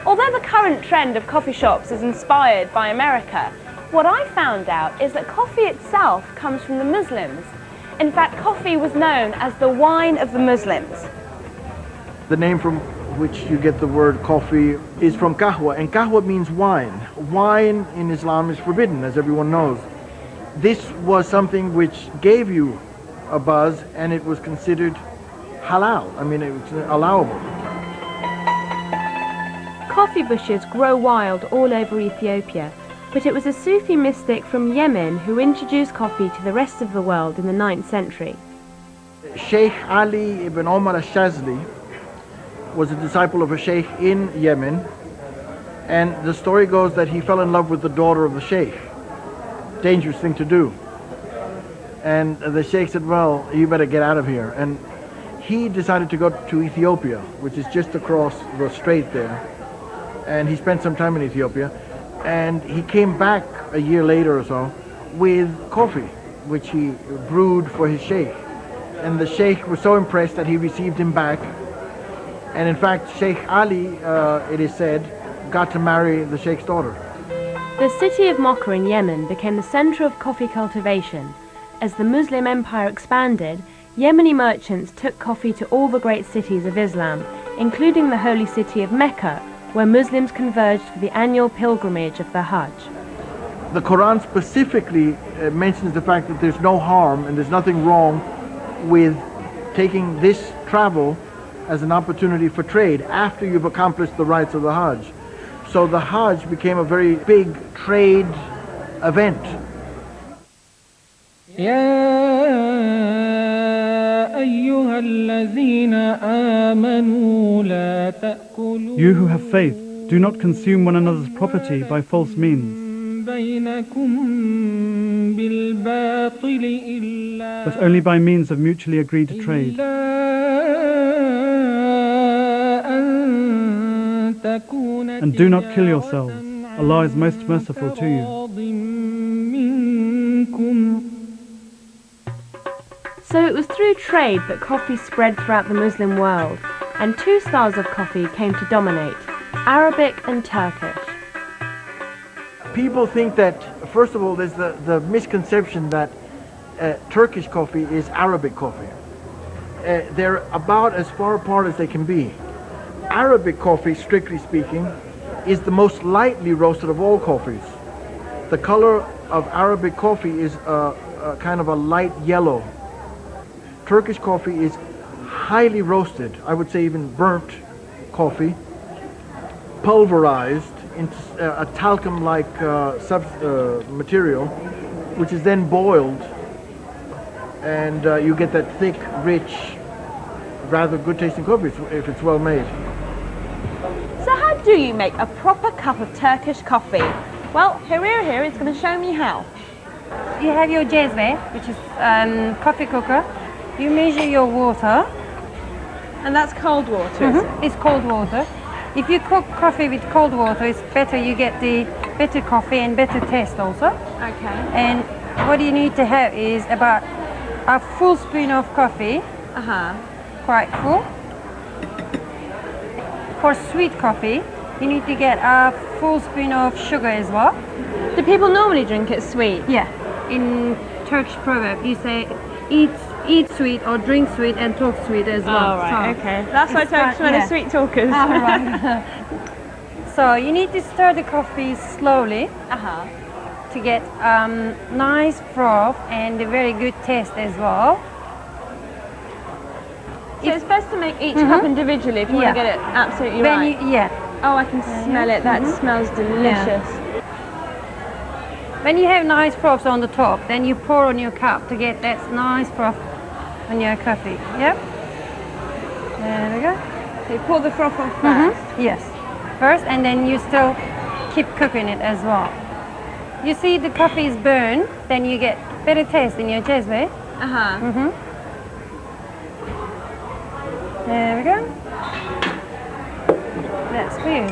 Although the current trend of coffee shops is inspired by America, what I found out is that coffee itself comes from the Muslims. In fact, coffee was known as the wine of the Muslims. The name from which you get the word coffee is from kahwa, and kahwa means wine. Wine in Islam is forbidden, as everyone knows. This was something which gave you a buzz, and it was considered halal. I mean, it was allowable. Coffee bushes grow wild all over Ethiopia, but it was a Sufi mystic from Yemen who introduced coffee to the rest of the world in the 9th century. Sheikh Ali ibn Omar al-Shazli was a disciple of a sheikh in Yemen, and the story goes that he fell in love with the daughter of the sheikh. Dangerous thing to do. And the sheikh said, well, you better get out of here. And he decided to go to Ethiopia, which is just across the strait there. And he spent some time in Ethiopia. And he came back a year later or so with coffee, which he brewed for his sheikh. And the sheikh was so impressed that he received him back. And in fact, Sheikh Ali, it is said, got to marry the sheikh's daughter. The city of Mocha in Yemen became the center of coffee cultivation. As the Muslim empire expanded, Yemeni merchants took coffee to all the great cities of Islam, including the holy city of Mecca, where Muslims converged for the annual pilgrimage of the Hajj. The Quran specifically mentions the fact that there's no harm and there's nothing wrong with taking this travel as an opportunity for trade after you've accomplished the rites of the Hajj. So the Hajj became a very big trade event. You who have faith, do not consume one another's property by false means, but only by means of mutually agreed trade. And do not kill yourselves. Allah is most merciful to you. So it was through trade that coffee spread throughout the Muslim world, and two styles of coffee came to dominate, Arabic and Turkish. People think that, first of all, there's the misconception that Turkish coffee is Arabic coffee. They're about as far apart as they can be. Arabic coffee, strictly speaking, is the most lightly roasted of all coffees. The color of Arabic coffee is a kind of a light yellow. Turkish coffee is highly roasted, I would say even burnt coffee, pulverized into a talcum-like material, which is then boiled, and you get that thick, rich, rather good-tasting coffee if it's well made. So how do you make a proper cup of Turkish coffee? Well, Harira here is going to show me how. You have your jezve, which is coffee cooker. You measure your water. And that's cold water, is it? It's cold water. If you cook coffee with cold water, it's better. You get the better coffee and better taste also. Okay. And what you need to have is about a full spoon of coffee. Quite full. For sweet coffee, you need to get a full spoon of sugar as well. Do people normally drink it sweet? Yeah. In Turkish proverb, you say eat sweet or drink sweet and talk sweet as well. Oh, right, so okay. That's why Turkish men are sweet talkers. Right. So you need to stir the coffee slowly to get nice froth and a very good taste as well. So it's best to make each cup individually if you want to get it absolutely right. Oh, I can smell it. That smells delicious. When you have nice froth on the top, then you pour on your cup to get that nice froth on your coffee. Yep. There we go. So you pour the froth on first? Yes. First, and then you still keep cooking it as well. You see the coffee is burned, then you get better taste in your jezve. There we go. That's for you.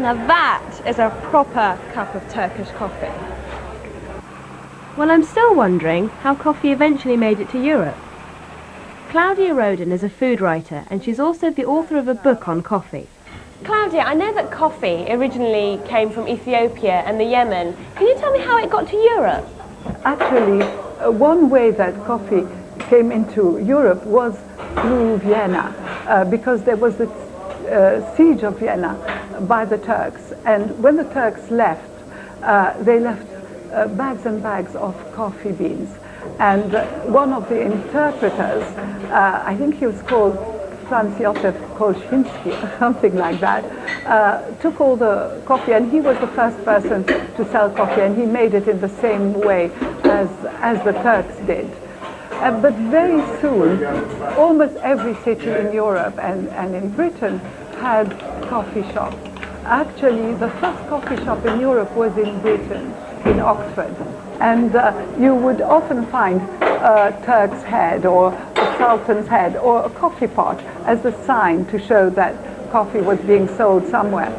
Now that is a proper cup of Turkish coffee. Well, I'm still wondering how coffee eventually made it to Europe. Claudia Roden is a food writer and she's also the author of a book on coffee. Claudia, I know that coffee originally came from Ethiopia and the Yemen. Can you tell me how it got to Europe? Actually, one way that coffee came into Europe was through Vienna, because there was the siege of Vienna by the Turks. And when the Turks left, they left bags and bags of coffee beans. And one of the interpreters, I think he was called Franz Josef Kolczynski or something like that, took all the coffee, and he was the first person to sell coffee, and he made it in the same way as the Turks did. But very soon, almost every city in Europe and in Britain had coffee shops. Actually, the first coffee shop in Europe was in Britain, in Oxford. And you would often find a Turk's head or a Sultan's head or a coffee pot as a sign to show that coffee was being sold somewhere.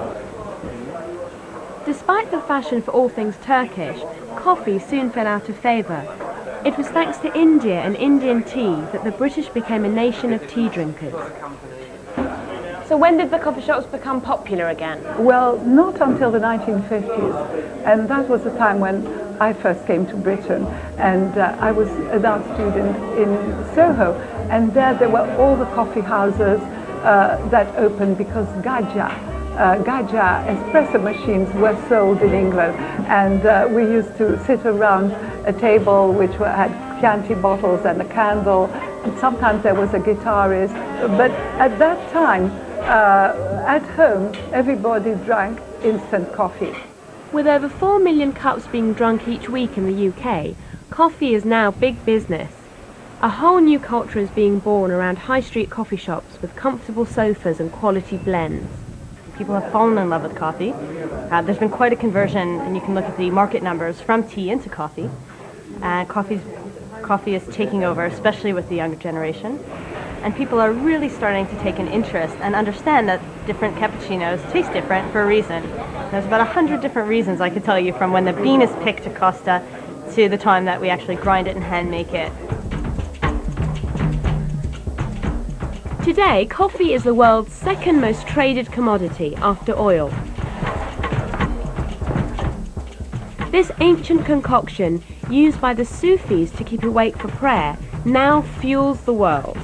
Despite the fashion for all things Turkish, coffee soon fell out of favour. It was thanks to India and Indian tea that the British became a nation of tea drinkers. So when did the coffee shops become popular again? Well, not until the 1950s. And that was the time when I first came to Britain. And I was an art student in Soho. And there were all the coffee houses that opened because Gaggia espresso machines were sold in England, and we used to sit around a table which had Chianti bottles and a candle, and sometimes there was a guitarist. But at that time, at home, everybody drank instant coffee. With over 4 million cups being drunk each week in the UK, coffee is now big business. A whole new culture is being born around high street coffee shops with comfortable sofas and quality blends. People have fallen in love with coffee. There's been quite a conversion, and you can look at the market numbers from tea into coffee. Coffee is taking over, especially with the younger generation. And people are really starting to take an interest and understand that different cappuccinos taste different for a reason. There's about 100 different reasons I could tell you, from when the bean is picked to Costa to the time that we actually grind it and hand make it. Today, coffee is the world's second most traded commodity after oil. This ancient concoction, used by the Sufis to keep awake for prayer, now fuels the world.